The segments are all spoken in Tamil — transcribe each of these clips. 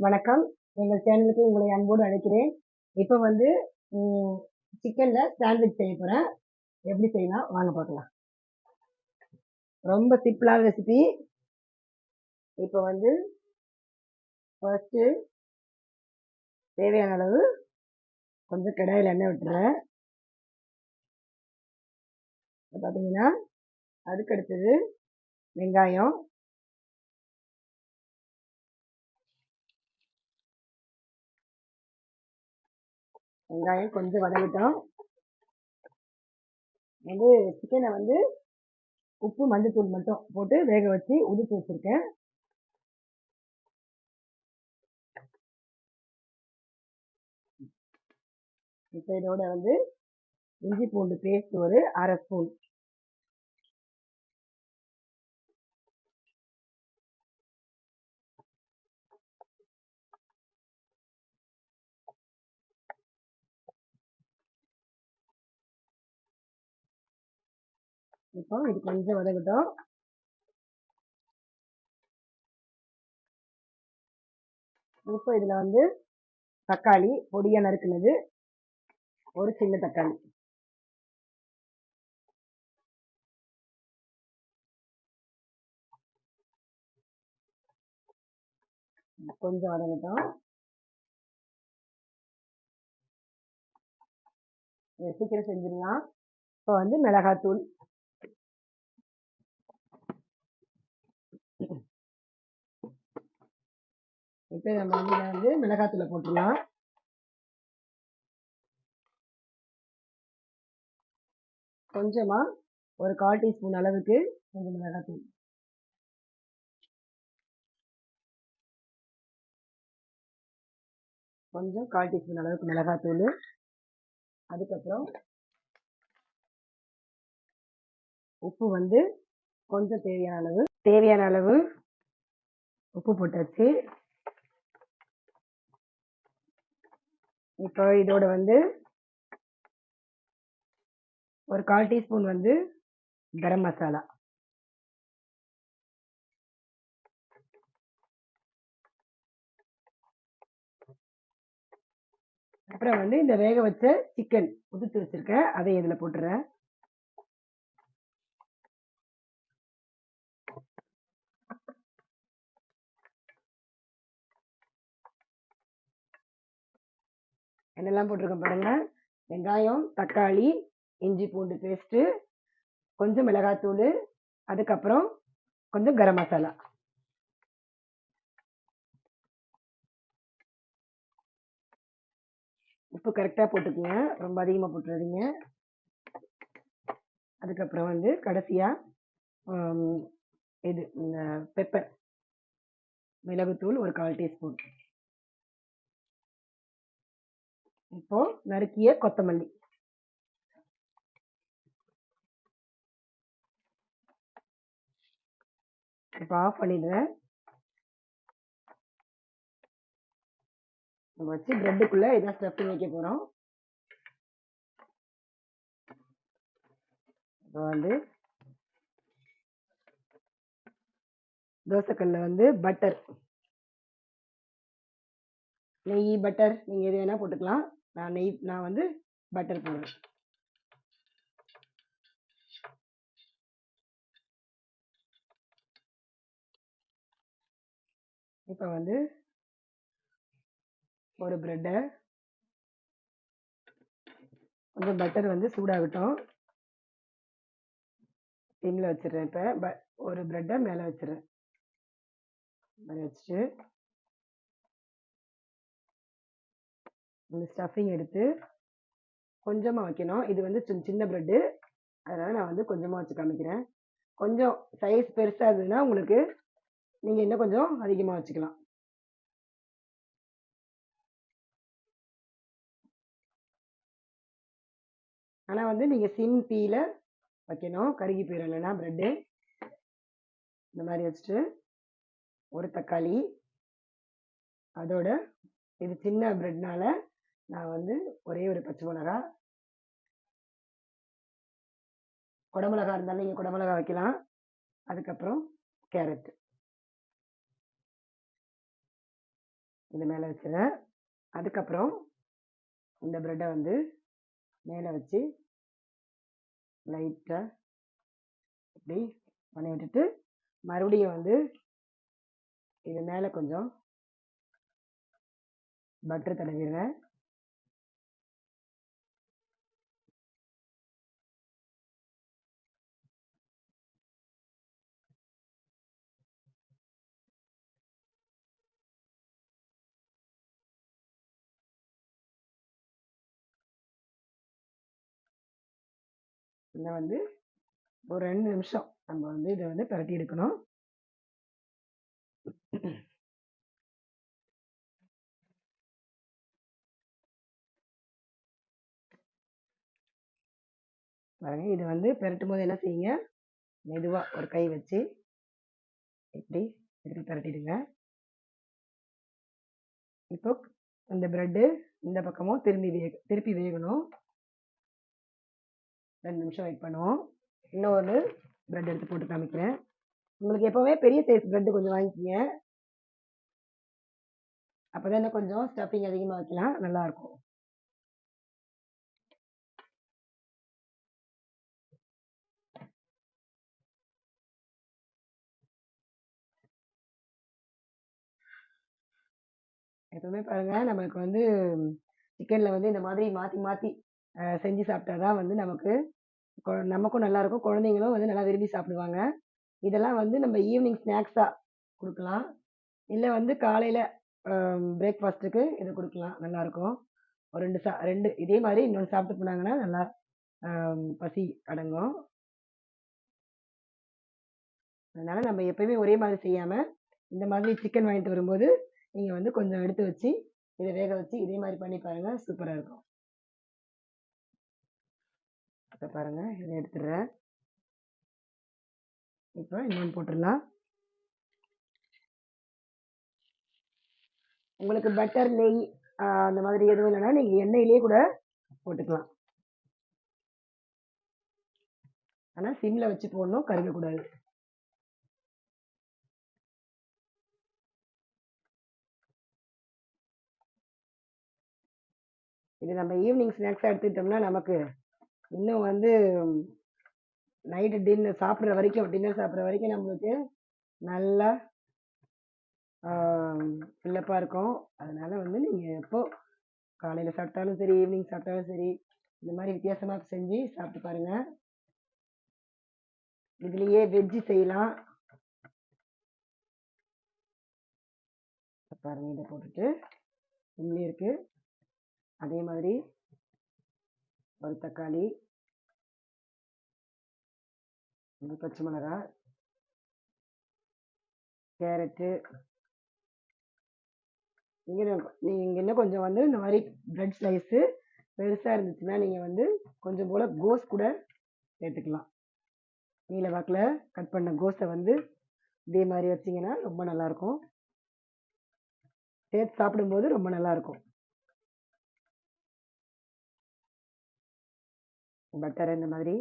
வணக்கம். எங்கள் சேனலுக்கு உங்களை அன்போடு அழைக்கிறேன். இப்போ வந்து சிக்கன்ல சாண்ட்விச் செய்ய போறேன். எப்படி செய்யலாம் வாங்க பார்க்கலாம். ரொம்ப சிம்பிளான ரெசிபி. இப்போ வந்து ஃபர்ஸ்ட்டு தேவையான அளவு கொஞ்சம் கடாயில் எண்ணெய் விட்டுறேன். பார்த்தீங்கன்னா அதுக்கு அடுத்தது வெங்காயம், கொஞ்சம் வதங்கிட்டோம். வந்து சிக்கனை வந்து உப்பு மஞ்சத்தூள் மட்டும் போட்டு வேக வச்சு உதிர்த்து வச்சிருக்கேன். இப்போ இதோட வந்து இஞ்சி பூண்டு பேஸ்ட் ஒரு 1/2 ஸ்பூன், இப்போ இது கொஞ்சம் வதங்கட்டும். இப்போ இதுல வந்து தக்காளி பொடியா நறுக்குனது, ஒரு சின்ன தக்காளி, கொஞ்சம் வதங்கட்டும். சீக்கிரம் செஞ்சிடலாம். இப்போ வந்து மிளகாத்தூள், இப்போ நம்ம வந்து மிளகாத்தூளை போட்டுடலாம். கொஞ்சமா ஒரு 1/4 டீஸ்பூன் அளவுக்கு கொஞ்சம் மிளகாத்தூள், கொஞ்சம் 1/4 டீஸ்பூன் அளவுக்கு மிளகாத்தூள். அதுக்கப்புறம் உப்பு வந்து கொஞ்சம் தேவையான அளவு உப்பு போட்டாச்சு. இப்போ இதோட வந்து ஒரு 1/4 டீஸ்பூன் வந்து கரம் மசாலா, அப்புறம் வந்து இந்த வேக வச்ச சிக்கன் உதிர்த்து வச்சிருக்கேன், அதை இதில் போட்டுறேன். என்னெல்லாம் போட்டிருக்கேன் பாருங்க. வெங்காயம், தக்காளி, இஞ்சி பூண்டு பேஸ்ட்டு, கொஞ்சம் மிளகாத்தூள், அதுக்கப்புறம் கொஞ்சம் கரம் மசாலா. உப்பு கரெக்டாக போட்டுக்குங்க, ரொம்ப அதிகமாக போட்டுறாதீங்க. அதுக்கப்புறம் வந்து கடைசியாக இது பெப்பர், மிளகுத்தூள் ஒரு 1/4 டீஸ்பூன். இப்போ நறுக்கிய கொத்தமல்லி. இப்போ ஆஃப் பண்ணிடுறேன். நம்ம வச்சு பிரெட்டுக்குள்ள இதான் ஸ்டஃபிங் வைக்க போறோம். இப்போ வந்து தோசைக்கல்ல வந்து பட்டர், நெய் பட்டர் நீங்க எது வேணா போட்டுக்கலாம். நான் வந்து பட்டர் போடுறேன். இப்போ வந்து ஒரு பிரெட்டை கொஞ்சம் பட்டர் வந்து சூடாகட்டும், சிம்மில் வச்சிடுறேன். இப்போ ஒரு பிரெட்டை மேலே வச்சிடுறேன். மேலே வச்சுட்டு இந்த ஸ்டஃபிங் எடுத்து கொஞ்சமாக வைக்கணும். இது வந்து சின்ன பிரெட்டு, அதனால் நான் வந்து கொஞ்சமாக வச்சு காமிக்கிறேன். கொஞ்சம் சைஸ் பெருசாக இருந்ததுன்னா உங்களுக்கு நீங்கள் இன்னும் கொஞ்சம் அதிகமாக வச்சுக்கலாம். ஆனால் வந்து நீங்கள் சிம் தீயில வைக்கணும், கருகி போயிடும் இல்லைன்னா பிரெட்டு. இந்த மாதிரி வச்சுட்டு ஒரு தக்காளி, அதோட இது சின்ன பிரெட்னால நான் வந்து ஒரே ஒரு பச்சை மிளகா, குடமிளகா இருந்தாலும் நீங்கள் குடமிளகா வைக்கலாம். அதுக்கப்புறம் கேரட். இது மேலே வச்சுறேன். அதுக்கப்புறம் இந்த ப்ரெட்டை வந்து மேலே வச்சு லைட்டாக இப்படி பண்ணி விட்டுட்டு மறுபடியும் வந்து இது மேலே கொஞ்சம் பட்டர் தடவிடுவேன். இன்னும் வந்து ஒரு 2 நிமிஷம் நம்ம வந்து இதை வந்து பரட்டி எடுக்கணும். பாருங்க, இது வந்து பெரட்டும் போது என்ன செய்யுங்க, மெதுவாக ஒரு கை வச்சு இப்படி திருப்பி பரட்டிடுங்க. இப்போ இந்த ப்ரெட்டு இந்த பக்கமும் திருப்பி வேகணும். 2 நிமிஷம் வெயிட் பண்ணுவோம். இன்னொரு ப்ரெட் எடுத்து போட்டு காமிக்கிறேன். உங்களுக்கு எப்போவுமே பெரிய சைஸ் ப்ரெட்டு கொஞ்சம் வாங்கிக்கிங்க. அப்போ தான் இன்னும் கொஞ்சம் ஸ்டஃபிங் அதிகமாக வைக்கலாம், நல்லாயிருக்கும். எப்பவுமே பாருங்கள், நம்மளுக்கு வந்து சிக்கனில் வந்து இந்த மாதிரி மாற்றி மாற்றி செஞ்சு சாப்பிட்டா தான் வந்து நமக்கும் நல்லாயிருக்கும், குழந்தைங்களும் வந்து நல்லா விரும்பி சாப்பிடுவாங்க. இதெல்லாம் வந்து நம்ம ஈவினிங் ஸ்நாக்ஸாக கொடுக்கலாம், இல்லை வந்து காலையில் பிரேக்ஃபாஸ்ட்டுக்கு இது கொடுக்கலாம், நல்லாயிருக்கும். ஒரு 2 இதே மாதிரி இன்னொன்று சாப்பிட்டு போனாங்கன்னா நல்லா பசி அடங்கும். அதனால் நம்ம எப்பயுமே ஒரே மாதிரி செய்யாமல் இந்த மாதிரி சிக்கன் வாங்கிட்டு வரும்போது நீங்கள் வந்து கொஞ்சம் எடுத்து வச்சு இதை வேக வச்சு இதே மாதிரி பண்ணி பாருங்கள், சூப்பராக இருக்கும். இப்போ பாருங்கள், இதை எடுத்துடுறேன். இப்போ இன்னொன்று போட்டுடலாம். உங்களுக்கு பட்டர், நெய் அந்த மாதிரி எதுவும் இல்லைன்னா நீங்கள் எண்ணெயிலே கூட போட்டுக்கலாம். ஆனால் சிம்மில் வச்சு போடணும், கருகக்கூடாது. இது நம்ம ஈவினிங் ஸ்நாக்ஸாக எடுத்துக்கிட்டோம்னா நமக்கு இன்னும் வந்து நைட்டு டின்னர் சாப்பிட்ற வரைக்கும் நம்மளுக்கு நல்லா ஃபில்லப்பாக இருக்கும். அதனால் வந்து நீங்கள் எப்போ காலையில் சாப்பிட்டாலும் சரி, ஈவினிங் சாப்பிட்டாலும் சரி, இந்த மாதிரி வித்தியாசமாக செஞ்சு சாப்பிட்டு பாருங்கள். இதுலேயே வெஜ்ஜு செய்யலாம். பாருங்கள், இதை போட்டுட்டு இன்னும் இருக்குது. அதே மாதிரி ஒரு தக்காளி, ஒரு பச்சை மிளகாய், கேரட்டு, நீங்கள் இன்னும் கொஞ்சம் வந்து இந்த மாதிரி ப்ரெட் ஸ்லைஸு பெருசாக இருந்துச்சுன்னா நீங்கள் வந்து கொஞ்சம் போல் கோஸ் கூட சேர்த்துக்கலாம். நீல வாக்கில் கட் பண்ண கோஸை வந்து இதே மாதிரி வச்சிங்கன்னா ரொம்ப நல்லாயிருக்கும், சேர்த்து சாப்பிடும்போது ரொம்ப நல்லாயிருக்கும். பட்டரை இந்த மாதிரி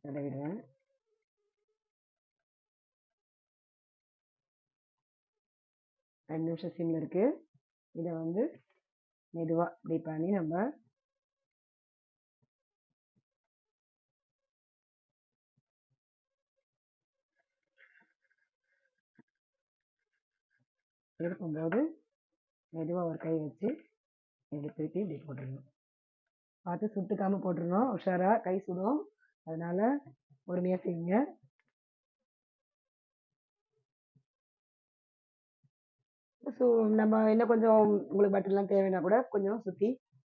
தடவிடுவேன். ரெண்டு நிமிஷம் சிம்மில் இருக்குது. இதை வந்து மெதுவாக இப்படி பண்ணி நம்ம இருக்கும்போது மெதுவாக ஒரு கை வச்சு இப்படி திருப்பி இப்படி போட்டுடணும். பார்த்து சுட்டுக்காமல் போட்டுருணும், உஷாராக கை சுடும், அதனால் பொறுமையாக செய்யுங்க. ஸோ நம்ம இன்னும் கொஞ்சம் உங்களுக்கு பட்டர்லாம் தேவைன்னா கூட கொஞ்சம் சுற்றி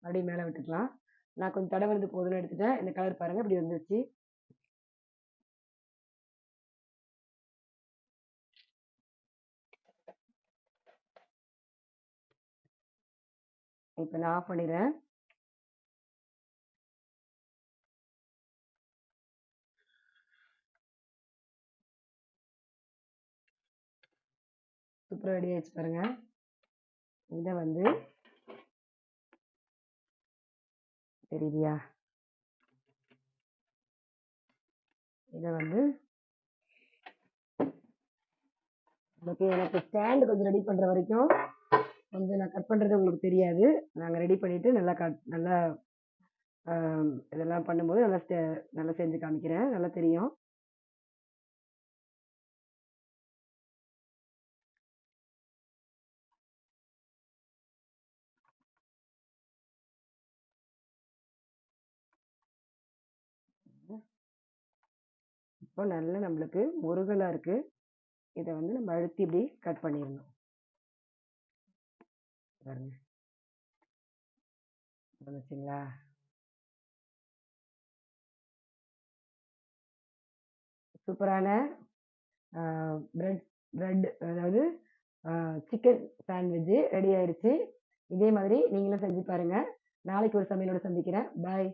அப்படியே மேலே விட்டுக்கலாம். நான் கொஞ்சம் தடவுறது போதும்னு எடுத்துட்டேன். இந்த கலர் பாருங்கள், இப்படி வந்துருச்சு. இப்போ நான் ஆஃப் பண்ணிடுறேன். சூப்பராக ரெடி ஆகிடுச்சு பாருங்கள். இதை வந்து தெரியுதியா, இதை வந்து ஓகே, எனக்கு ஸ்டாண்ட் கொஞ்சம் ரெடி பண்ணுற வரைக்கும் கொஞ்சம் நான் கட் பண்ணுறது உங்களுக்கு தெரியாது. நாங்கள் ரெடி பண்ணிவிட்டு நல்லா இதெல்லாம் பண்ணும்போது நல்லா செஞ்சு காமிக்கிறேன். நல்லா தெரியும். இப்போ நல்லா நம்மளுக்கு முருகலாக இருக்குது. இதை வந்து நம்ம அழுத்தி இப்படி கட் பண்ணிடணும். பாருங்க, வந்துச்சுங்களா? சூப்பரான பிரெட் பிரெட் அதாவது சிக்கன் சாண்ட்விட்சு ரெடி ஆயிடுச்சு. இதே மாதிரி நீங்களும் செஞ்சு பாருங்க. நாளைக்கு ஒரு சமையலோட சந்திக்கிறேன். பாய்.